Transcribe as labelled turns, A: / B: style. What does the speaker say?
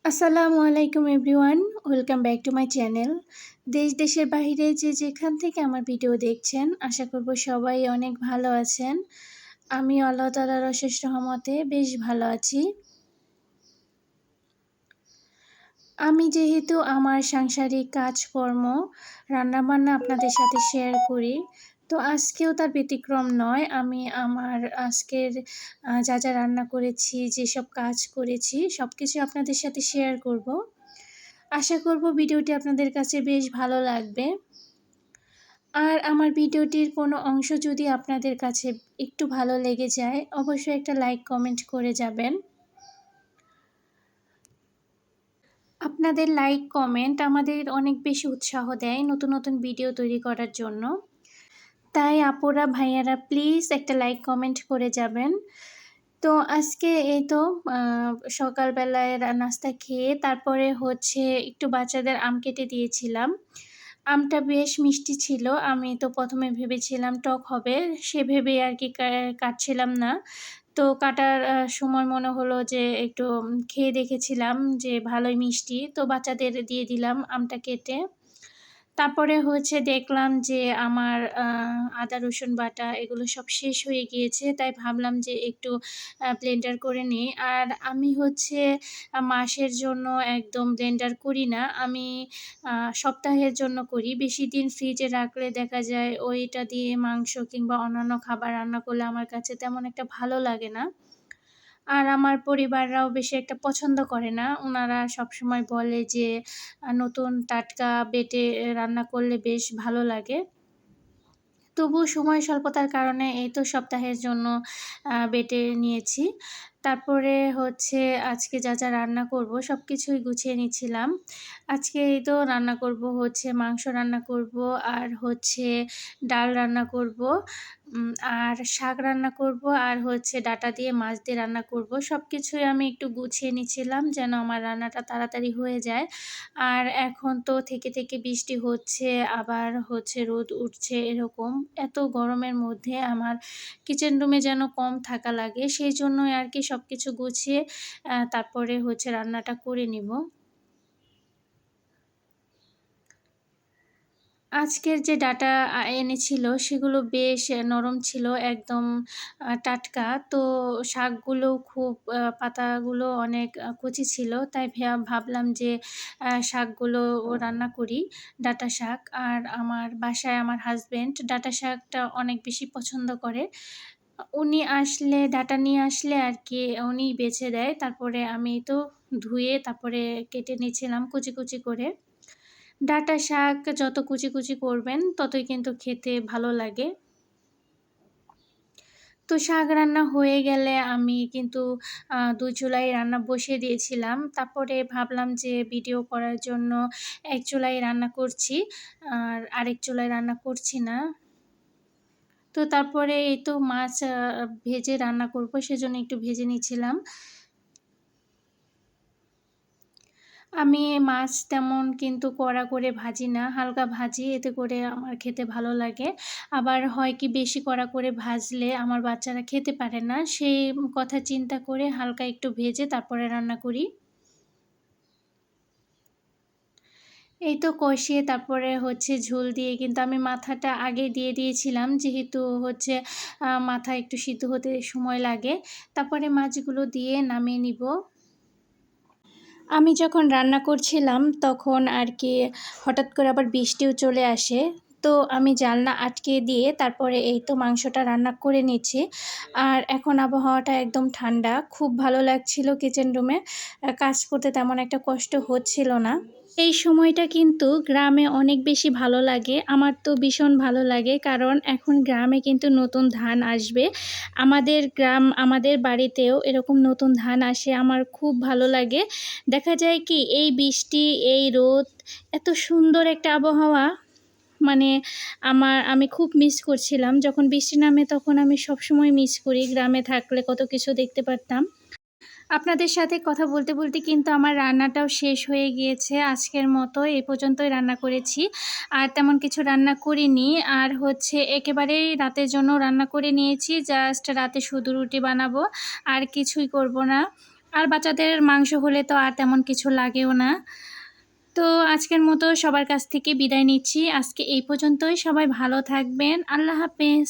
A: আসসালামু আলাইকুম everyone, welcome back to my channel. দেশের বাহিরে যে যেখান থেকে আমার ভিডিও দেখছেন, আশা করব সবাই অনেক ভালো আছেন। আমি আল্লাহ তাআলার অশেষ রহমতে বেশ ভালো আছি। আমি যেহেতু আমার সাংসারিক কাজকর্ম, রান্নাবান্না আপনাদের সাথে শেয়ার করি, তো আজকেও তার ব্যতিক্রম নয়। আমি আমার আজকের যা রান্না করেছি, যেসব কাজ করেছি সবকিছু আপনাদের সাথে শেয়ার করব। আশা করব ভিডিওটি আপনাদের কাছে বেশ ভালো লাগবে। আর আমার ভিডিওটির কোনো অংশ যদি আপনাদের কাছে একটু ভালো লেগে যায়, অবশ্যই একটা লাইক কমেন্ট করে যাবেন। আপনাদের লাইক কমেন্ট আমাদের অনেক বেশি উৎসাহ দেয় নতুন নতুন ভিডিও তৈরি করার জন্য। তাই আপুরা ভাইয়ারা প্লিজ একটা লাইক কমেন্ট করে যাবেন। তো আজকে এই তো সকালবেলায় নাস্তা খেয়ে তারপরে একটু বাচ্চাদের আম কেটে দিয়েছিলাম। আমটা বেশ মিষ্টি ছিল। আমি তো ১ম এ ভেবেছিলাম টক হবে। সে ভেবেই আরকি কাটছিলাম না। তো কাটার সময় মনে হলো যে একটু খেয়ে দেখেছিলাম যে ভালোই মিষ্টি। তো বাচ্চাদের দিয়ে দিলাম আমটা কেটে। তারপরে দেখলাম যে আমার আদা রসুন বাটা এগুলো সব শেষ হয়ে গিয়েছে। তাই ভাবলাম যে একটু ব্লেন্ডার করে নিই। আর আমি মাসের জন্য একদম ব্লেন্ডার করি না। আমি সপ্তাহের জন্য করি। বেশিদিন ফ্রিজে রাখলে দেখা যায় ওইটা দিয়ে মাংস কিংবা অন্যান্য খাবার রান্না করলে আমার কাছে তেমন একটা ভালো লাগে না। আর আমার পরিবাররাও বেশি একটা পছন্দ করে না। উনারা সবসময় বলে যে নতুন টাটকা বেটে রান্না করলে বেশ ভালো লাগে। তবুও সময় স্বল্পতার কারণে এই তো সপ্তাহের জন্য বেটে নিয়েছি। তারপরে আজকে যা রান্না করব সবকিছুই গুছিয়ে নিচ্ছিলাম। আজকে এই তো রান্না করব মাংস রান্না করব আর ডাল রান্না করব, আর শাক রান্না করব আর ডাঁটা দিয়ে মাছ দিয়ে রান্না করব। সবকিছুই আমি একটু গুছিয়ে নিচ্ছিলাম যেন আমার রান্নাটা তাড়াতাড়ি হয়ে যায়। আর এখন তো থেকে বৃষ্টি হচ্ছে, আবার রোদ উঠছে এরকম। এত গরমের মধ্যে আমার কিচেন রুমে যেন কম থাকা লাগে। সেইজন্যই আরকি সবকিছু গুছিয়ে তারপরে রান্নাটা করে নিব। আজকের যে ডাঁটা এনেছিল সেগুলো বেশ নরম ছিল, একদম টাটকা। তো শাকগুলোও খুব পাতাগুলো অনেক কচি ছিল। তাই ভাবলাম যে শাকগুলো রান্না করি, ডাঁটা শাক। আর আমার বাসায় আমার হাসব্যান্ড ডাঁটা শাকটা অনেক বেশি পছন্দ করে। উনি আসলে ডাঁটা নিয়ে আসলে আরকি উনিই বেছে দেয়। তারপরে আমি তো ধুয়ে তারপরে কেটে নিয়েছিলাম কুচি করে। ডাঁটা শাক যত কুচি করবেন ততই কিন্তু খেতে ভালো লাগে। তো শাক রান্না হয়ে গেলে আমি কিন্তু ২ চুলায় রান্না বসিয়ে দিয়েছিলাম। তারপরে ভাবলাম যে ভিডিও করার জন্য ১ চুলায় রান্না করছি, আর আরেক চুলায় রান্না করছি না। তো তারপরে এই তো মাছ ভেজে রান্না করব সেজন্য একটু ভেজে নিচ্ছিলাম। আমি মাছ তেমন কিন্তু কড়া করে ভাজি না, হালকা ভাজি, এতে করে আমার খেতে ভালো লাগে। আবার হয় কি বেশি কড়া করে ভাজলে আমার বাচ্চারা খেতে পারে না। সেই কথা চিন্তা করে হালকা একটু ভেজে তারপরে রান্না করি। এই তো কষিয়ে তারপরে ঝোল দিয়ে কিন্তু আমি মাথাটা আগেই দিয়ে দিয়েছিলাম। যেহেতু মাথা একটু সিদ্ধ হতে সময় লাগে। তারপরে মাছগুলো দিয়ে নামিয়ে নিব। আমি যখন রান্না করছিলাম তখন আরকি হঠাৎ করে আবার বৃষ্টিও চলে আসে। তো আমি জানলা আটকে দিয়ে তারপরে এই তো মাংসটা রান্না করে নিচ্ছি। আর এখন আবহাওয়াটা একদম ঠান্ডা। খুব ভালো লাগছিল কিচেন রুমে। কাজ করতে তেমন একটা কষ্ট হচ্ছিল না। এই সময়টা কিন্তু গ্রামে অনেক বেশি ভালো লাগে। আমার তো ভীষণ ভালো লাগে, কারণ এখন গ্রামে কিন্তু নতুন ধান আসবে। আমাদের বাড়িতেও এরকম নতুন ধান আসে। আমার খুব ভালো লাগে। দেখা যায় কি এই বৃষ্টি, এই রোদ, এত সুন্দর একটা আবহাওয়া, মানে আমি খুব মিস করছিলাম। যখন বৃষ্টি নামে তখন আমি সবসময় মিস করি গ্রামে থাকলে কত কিছু দেখতে পারতাম। আপনাদের সাথে কথা বলতে কিন্তু আমার রান্নাটাও শেষ হয়ে গিয়েছে। আজকের মতো এই পর্যন্তই রান্না করেছি। আর তেমন কিছু রান্না করিনি। আর একেবারেই রাতের জন্য রান্না করে নিয়েছি। জাস্ট রাতে শুধু রুটি বানাবো, আর কিছুই করব না। আর বাচ্চাদের মাংস হলে তো আর তেমন কিছু লাগেও না। তো আজকের মতো সবার কাছ থেকে বিদায় নিচ্ছি। আজকে এই পর্যন্তই। সবাই ভালো থাকবেন। আল্লাহ হাফেজ।